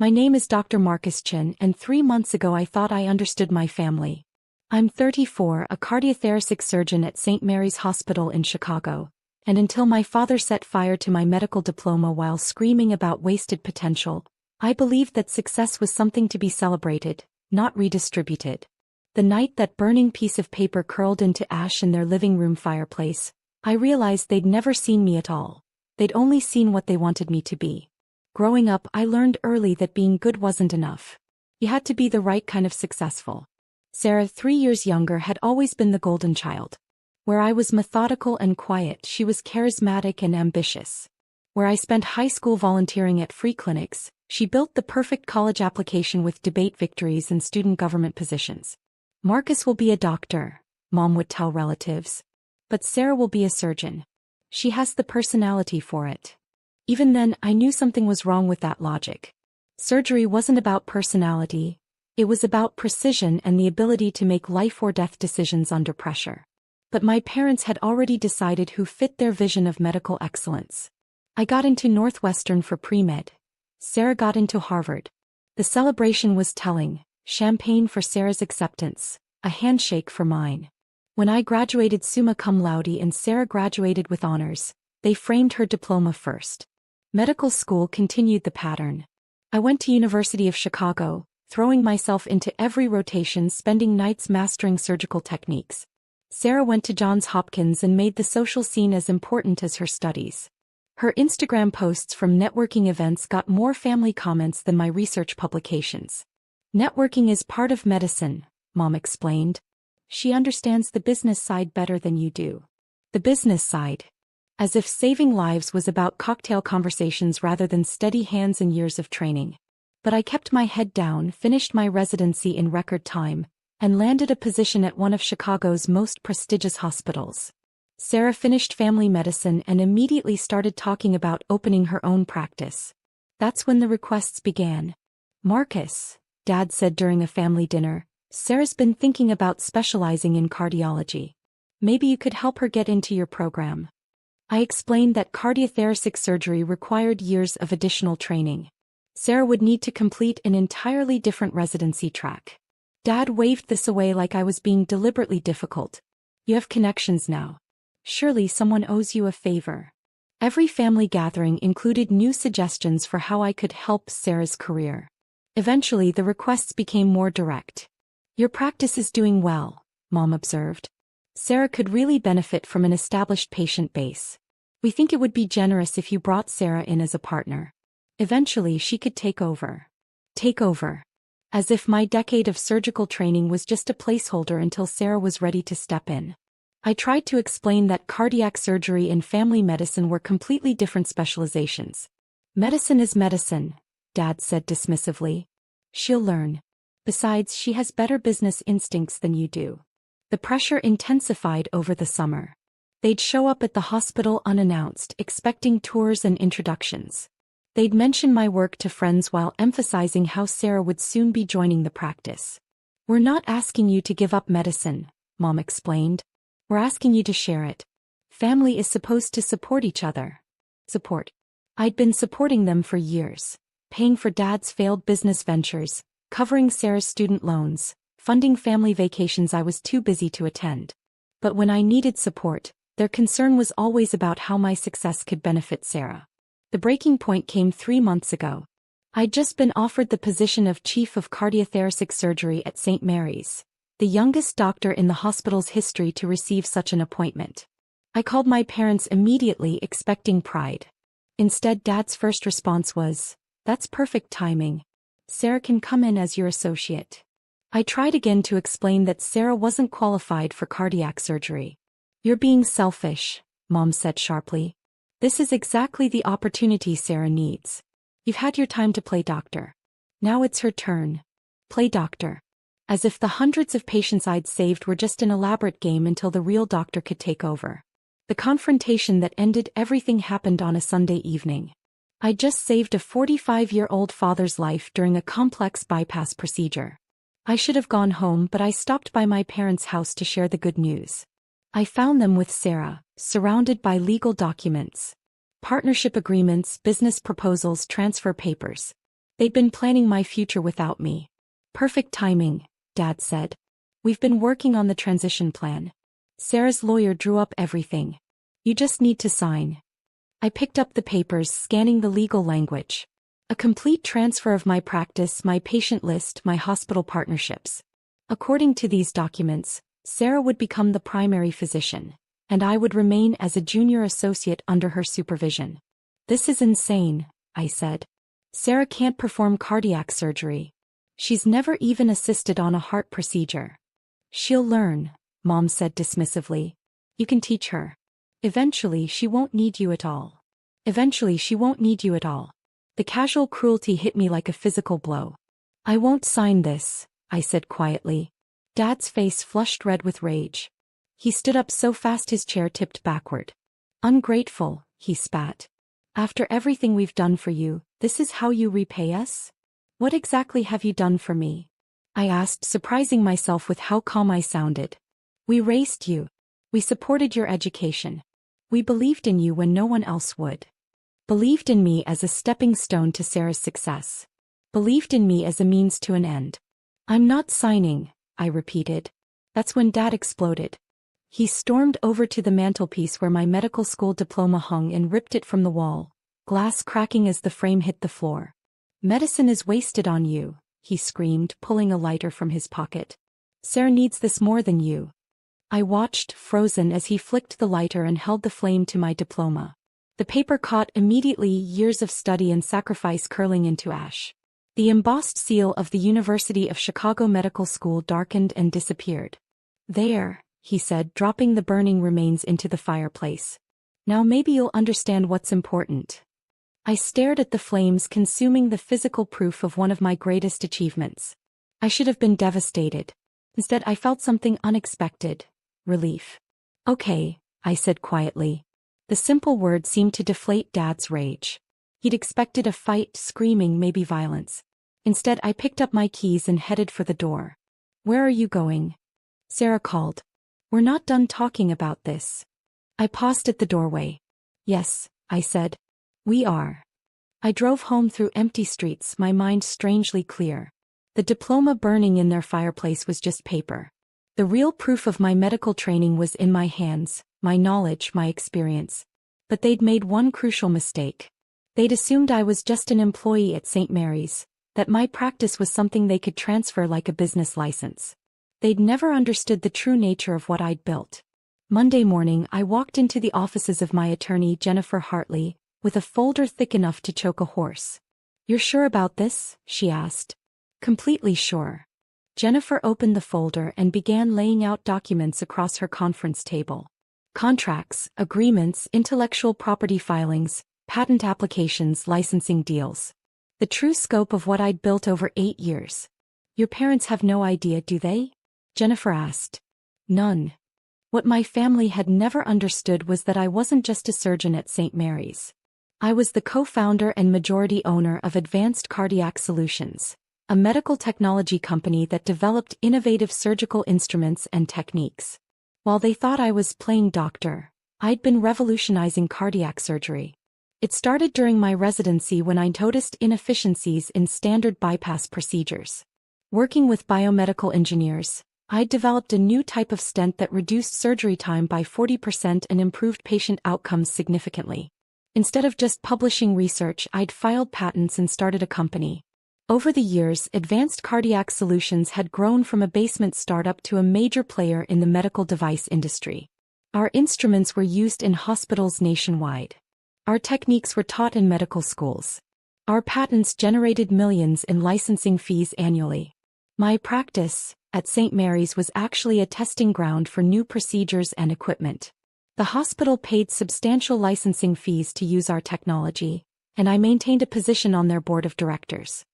My name is Dr. Marcus Chin, and 3 months ago I thought I understood my family. I'm 34, a cardiothoracic surgeon at St. Mary's Hospital in Chicago, and until my father set fire to my medical diploma while screaming about wasted potential, I believed that success was something to be celebrated, not redistributed. The night that burning piece of paper curled into ash in their living room fireplace, I realized they'd never seen me at all. They'd only seen what they wanted me to be. Growing up, I learned early that being good wasn't enough. You had to be the right kind of successful. Sarah, 3 years younger, had always been the golden child. Where I was methodical and quiet, she was charismatic and ambitious. Where I spent high school volunteering at free clinics, she built the perfect college application with debate victories and student government positions. Marcus will be a doctor, Mom would tell relatives. But Sarah will be a surgeon. She has the personality for it. Even then, I knew something was wrong with that logic. Surgery wasn't about personality. It was about precision and the ability to make life-or-death decisions under pressure. But my parents had already decided who fit their vision of medical excellence. I got into Northwestern for pre-med. Sarah got into Harvard. The celebration was telling: champagne for Sarah's acceptance, a handshake for mine. When I graduated summa cum laude and Sarah graduated with honors, they framed her diploma first. Medical school continued the pattern. I went to University of Chicago, throwing myself into every rotation, spending nights mastering surgical techniques. Sarah went to Johns Hopkins and made the social scene as important as her studies. Her Instagram posts from networking events got more family comments than my research publications. Networking is part of medicine, Mom explained. She understands the business side better than you do. The business side. As if saving lives was about cocktail conversations rather than steady hands and years of training. But I kept my head down, finished my residency in record time, and landed a position at one of Chicago's most prestigious hospitals. Sarah finished family medicine and immediately started talking about opening her own practice. That's when the requests began. Marcus, Dad said during a family dinner, Sarah's been thinking about specializing in cardiology. Maybe you could help her get into your program. I explained that cardiothoracic surgery required years of additional training. Sarah would need to complete an entirely different residency track. Dad waved this away like I was being deliberately difficult. You have connections now. Surely someone owes you a favor. Every family gathering included new suggestions for how I could help Sarah's career. Eventually, the requests became more direct. Your practice is doing well, Mom observed. Sarah could really benefit from an established patient base. We think it would be generous if you brought Sarah in as a partner. Eventually, she could take over. Take over. As if my decade of surgical training was just a placeholder until Sarah was ready to step in. I tried to explain that cardiac surgery and family medicine were completely different specializations. Medicine is medicine, Dad said dismissively. She'll learn. Besides, she has better business instincts than you do. The pressure intensified over the summer. They'd show up at the hospital unannounced, expecting tours and introductions. They'd mention my work to friends while emphasizing how Sarah would soon be joining the practice. We're not asking you to give up medicine, Mom explained. We're asking you to share it. Family is supposed to support each other. Support. I'd been supporting them for years, paying for Dad's failed business ventures, covering Sarah's student loans, funding family vacations I was too busy to attend. But when I needed support, their concern was always about how my success could benefit Sarah. The breaking point came 3 months ago. I'd just been offered the position of Chief of Cardiothoracic Surgery at St. Mary's, the youngest doctor in the hospital's history to receive such an appointment. I called my parents immediately, expecting pride. Instead, Dad's first response was, "That's perfect timing. Sarah can come in as your associate." I tried again to explain that Sarah wasn't qualified for cardiac surgery. "You're being selfish," Mom said sharply. "This is exactly the opportunity Sarah needs. You've had your time to play doctor. Now it's her turn. Play doctor." As if the hundreds of patients I'd saved were just an elaborate game until the real doctor could take over. The confrontation that ended everything happened on a Sunday evening. I'd just saved a 45-year-old father's life during a complex bypass procedure. I should have gone home, but I stopped by my parents' house to share the good news. I found them with Sarah, surrounded by legal documents. Partnership agreements, business proposals, transfer papers. They'd been planning my future without me. Perfect timing, Dad said. We've been working on the transition plan. Sarah's lawyer drew up everything. You just need to sign. I picked up the papers, scanning the legal language. A complete transfer of my practice, my patient list, my hospital partnerships. According to these documents, Sarah would become the primary physician, and I would remain as a junior associate under her supervision. This is insane, I said. Sarah can't perform cardiac surgery. She's never even assisted on a heart procedure. She'll learn, Mom said dismissively. You can teach her. Eventually she won't need you at all. Eventually she won't need you at all. The casual cruelty hit me like a physical blow. I won't sign this, I said quietly. Dad's face flushed red with rage. He stood up so fast his chair tipped backward. Ungrateful, he spat. After everything we've done for you, this is how you repay us? What exactly have you done for me? I asked, surprising myself with how calm I sounded. We raised you. We supported your education. We believed in you when no one else would. Believed in me as a stepping stone to Sarah's success. Believed in me as a means to an end. I'm not signing, I repeated. That's when Dad exploded. He stormed over to the mantelpiece where my medical school diploma hung and ripped it from the wall, glass cracking as the frame hit the floor. Medicine is wasted on you, he screamed, pulling a lighter from his pocket. Sarah needs this more than you. I watched, frozen, as he flicked the lighter and held the flame to my diploma. The paper caught immediately, years of study and sacrifice curling into ash. The embossed seal of the University of Chicago Medical School darkened and disappeared. There, he said, dropping the burning remains into the fireplace. Now maybe you'll understand what's important. I stared at the flames, consuming the physical proof of one of my greatest achievements. I should have been devastated. Instead, I felt something unexpected. Relief. Okay, I said quietly. The simple word seemed to deflate Dad's rage. He'd expected a fight, screaming, maybe violence. Instead, I picked up my keys and headed for the door. Where are you going? Sarah called. We're not done talking about this. I paused at the doorway. Yes, I said. We are. I drove home through empty streets, my mind strangely clear. The diploma burning in their fireplace was just paper. The real proof of my medical training was in my hands, my knowledge, my experience. But they'd made one crucial mistake. They'd assumed I was just an employee at St. Mary's, that my practice was something they could transfer like a business license. They'd never understood the true nature of what I'd built. Monday morning, I walked into the offices of my attorney, Jennifer Hartley, with a folder thick enough to choke a horse. You're sure about this? She asked. Completely sure. Jennifer opened the folder and began laying out documents across her conference table. Contracts, agreements, intellectual property filings, patent applications, licensing deals. The true scope of what I'd built over 8 years. Your parents have no idea, do they? Jennifer asked. None. What my family had never understood was that I wasn't just a surgeon at St. Mary's. I was the co-founder and majority owner of Advanced Cardiac Solutions, a medical technology company that developed innovative surgical instruments and techniques. While they thought I was playing doctor, I'd been revolutionizing cardiac surgery. It started during my residency when I noticed inefficiencies in standard bypass procedures. Working with biomedical engineers, I'd developed a new type of stent that reduced surgery time by 40% and improved patient outcomes significantly. Instead of just publishing research, I'd filed patents and started a company. Over the years, Advanced Cardiac Solutions had grown from a basement startup to a major player in the medical device industry. Our instruments were used in hospitals nationwide. Our techniques were taught in medical schools. Our patents generated millions in licensing fees annually. My practice, at St. Mary's, was actually a testing ground for new procedures and equipment. The hospital paid substantial licensing fees to use our technology, and I maintained a position on their board of directors.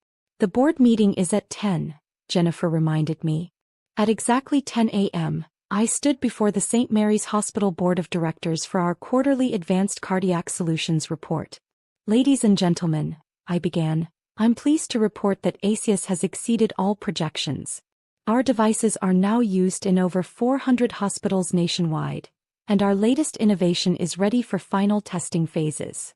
The board meeting is at 10, Jennifer reminded me. At exactly 10 a.m., I stood before the St. Mary's Hospital Board of Directors for our quarterly Advanced Cardiac Solutions report. Ladies and gentlemen, I began, I'm pleased to report that ACIUS has exceeded all projections. Our devices are now used in over 400 hospitals nationwide, and our latest innovation is ready for final testing phases.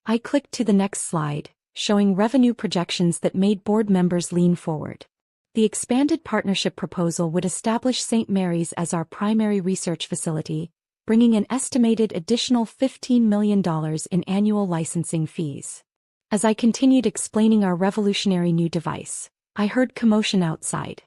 I clicked to the next slide, showing revenue projections that made board members lean forward. The expanded partnership proposal would establish St. Mary's as our primary research facility, bringing an estimated additional $15 million in annual licensing fees. As I continued explaining our revolutionary new device, I heard commotion outside.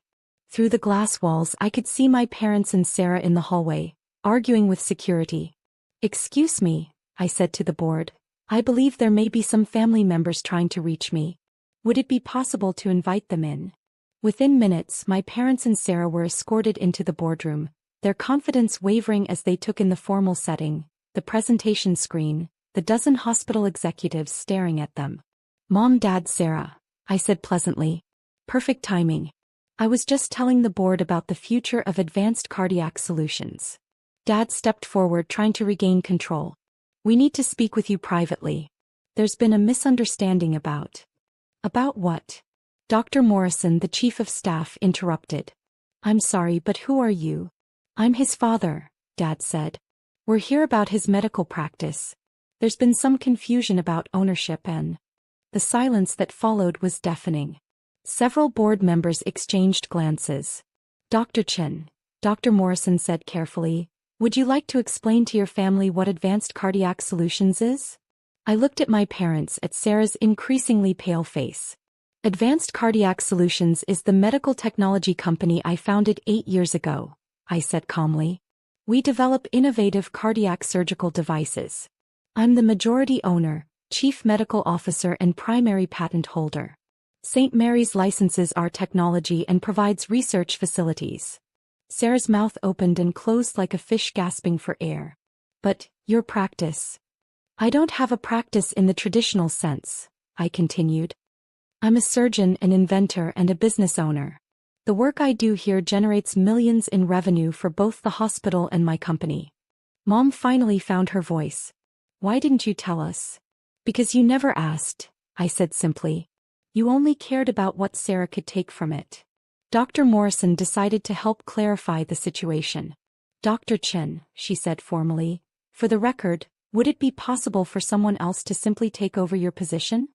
Through the glass walls, I could see my parents and Sarah in the hallway, arguing with security. "Excuse me," I said to the board. "I believe there may be some family members trying to reach me. Would it be possible to invite them in?" Within minutes, my parents and Sarah were escorted into the boardroom, their confidence wavering as they took in the formal setting, the presentation screen, the dozen hospital executives staring at them. "Mom, Dad, Sarah," I said pleasantly. "Perfect timing. I was just telling the board about the future of advanced cardiac solutions." Dad stepped forward, trying to regain control. "We need to speak with you privately. There's been a misunderstanding about..." "About what?" Dr. Morrison, the chief of staff, interrupted. "I'm sorry, but who are you?" "I'm his father," Dad said. "We're here about his medical practice. There's been some confusion about ownership and..." The silence that followed was deafening. Several board members exchanged glances. "Dr. Chen," Dr. Morrison said carefully, "would you like to explain to your family what Advanced Cardiac Solutions is?" I looked at my parents, at Sarah's increasingly pale face. "Advanced Cardiac Solutions is the medical technology company I founded 8 years ago," I said calmly. "We develop innovative cardiac surgical devices. I'm the majority owner, chief medical officer and primary patent holder. St. Mary's licenses our technology and provides research facilities." Sarah's mouth opened and closed like a fish gasping for air. "But, your practice..." "I don't have a practice in the traditional sense," I continued. "I'm a surgeon, an inventor, and a business owner. The work I do here generates millions in revenue for both the hospital and my company." Mom finally found her voice. "Why didn't you tell us?" "Because you never asked," I said simply. "You only cared about what Sarah could take from it." Dr. Morrison decided to help clarify the situation. "Dr. Chen," she said formally, "for the record, would it be possible for someone else to simply take over your position?"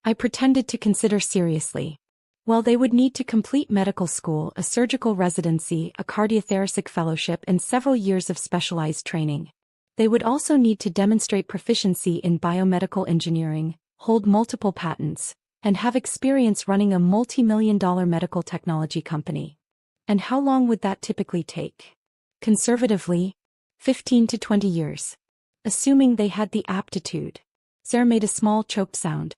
I pretended to consider seriously. "Well, they would need to complete medical school, a surgical residency, a cardiothoracic fellowship, and several years of specialized training. They would also need to demonstrate proficiency in biomedical engineering, hold multiple patents, and have experience running a multi-million-dollar medical technology company." "And how long would that typically take?" "Conservatively, 15 to 20 years. Assuming they had the aptitude." Sarah made a small choked sound.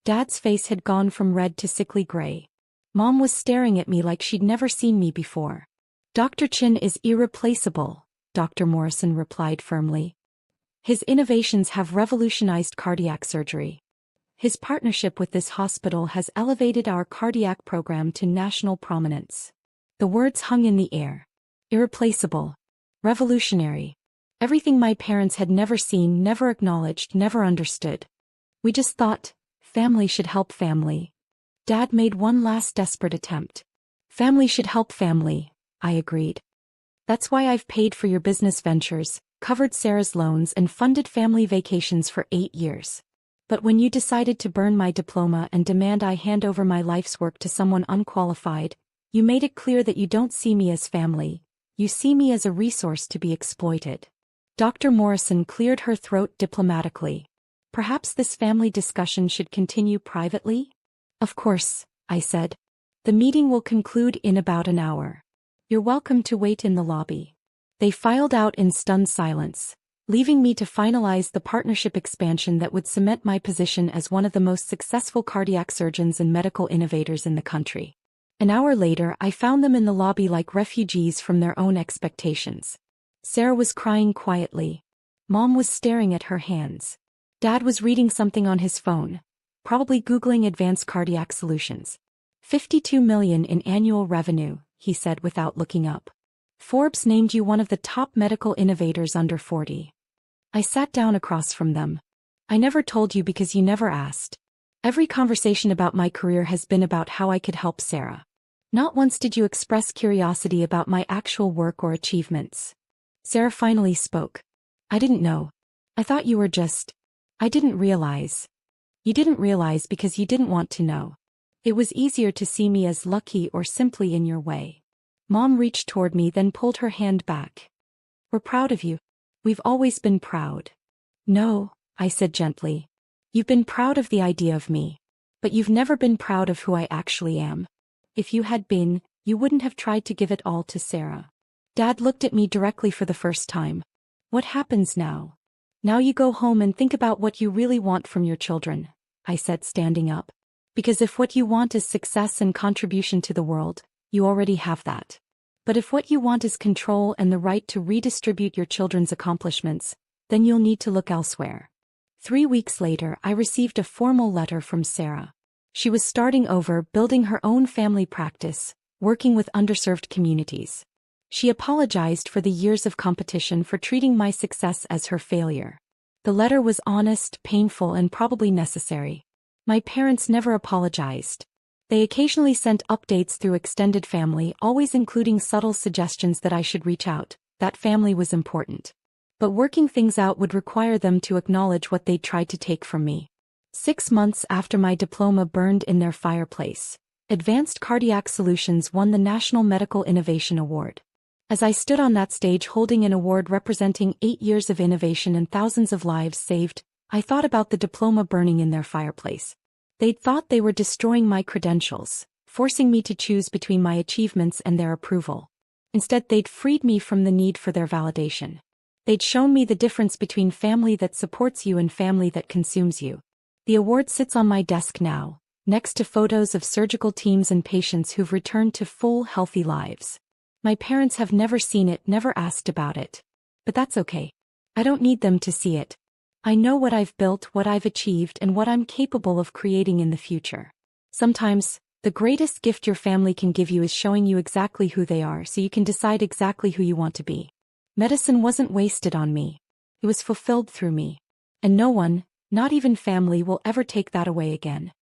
Dad's face had gone from red to sickly gray. Mom was staring at me like she'd never seen me before. "Dr. Chin is irreplaceable," Dr. Morrison replied firmly. "His innovations have revolutionized cardiac surgery. His partnership with this hospital has elevated our cardiac program to national prominence." The words hung in the air. Irreplaceable. Revolutionary. Everything my parents had never seen, never acknowledged, never understood. "We just thought, family should help family." Dad made one last desperate attempt. "Family should help family," I agreed. "That's why I've paid for your business ventures, covered Sarah's loans, and funded family vacations for 8 years. But when you decided to burn my diploma and demand I hand over my life's work to someone unqualified, you made it clear that you don't see me as family, you see me as a resource to be exploited." Dr. Morrison cleared her throat diplomatically. "Perhaps this family discussion should continue privately?" "Of course," I said. "The meeting will conclude in about an hour. You're welcome to wait in the lobby." They filed out in stunned silence, leaving me to finalize the partnership expansion that would cement my position as one of the most successful cardiac surgeons and medical innovators in the country. An hour later, I found them in the lobby like refugees from their own expectations. Sarah was crying quietly. Mom was staring at her hands. Dad was reading something on his phone, probably Googling advanced cardiac solutions. $52 million in annual revenue, he said without looking up. "Forbes named you one of the top medical innovators under 40. I sat down across from them. "I never told you because you never asked. Every conversation about my career has been about how I could help Sarah. Not once did you express curiosity about my actual work or achievements." Sarah finally spoke. "I didn't know. I thought you were just... I didn't realize." You didn't realize because you didn't want to know. It was easier to see me as lucky or simply in your way. Mom reached toward me, then pulled her hand back. We're proud of you. We've always been proud. No, I said gently. You've been proud of the idea of me. But you've never been proud of who I actually am. If you had been, you wouldn't have tried to give it all to Sarah. Dad looked at me directly for the first time. What happens now? Now you go home and think about what you really want from your children, I said, standing up. Because if what you want is success and contribution to the world, you already have that. But if what you want is control and the right to redistribute your children's accomplishments, then you'll need to look elsewhere. 3 weeks later, I received a formal letter from Sarah. She was starting over, building her own family practice, working with underserved communities. She apologized for the years of competition, for treating my success as her failure. The letter was honest, painful, and probably necessary. My parents never apologized. They occasionally sent updates through extended family, always including subtle suggestions that I should reach out. That family was important. But working things out would require them to acknowledge what they'd tried to take from me. 6 months after my diploma burned in their fireplace, Advanced Cardiac Solutions won the National Medical Innovation Award. As I stood on that stage holding an award representing 8 years of innovation and thousands of lives saved, I thought about the diploma burning in their fireplace. They'd thought they were destroying my credentials, forcing me to choose between my achievements and their approval. Instead, they'd freed me from the need for their validation. They'd shown me the difference between family that supports you and family that consumes you. The award sits on my desk now, next to photos of surgical teams and patients who've returned to full, healthy lives. My parents have never seen it, never asked about it. But that's okay. I don't need them to see it. I know what I've built, what I've achieved, and what I'm capable of creating in the future. Sometimes, the greatest gift your family can give you is showing you exactly who they are so you can decide exactly who you want to be. Medicine wasn't wasted on me. It was fulfilled through me. And no one, not even family, will ever take that away again.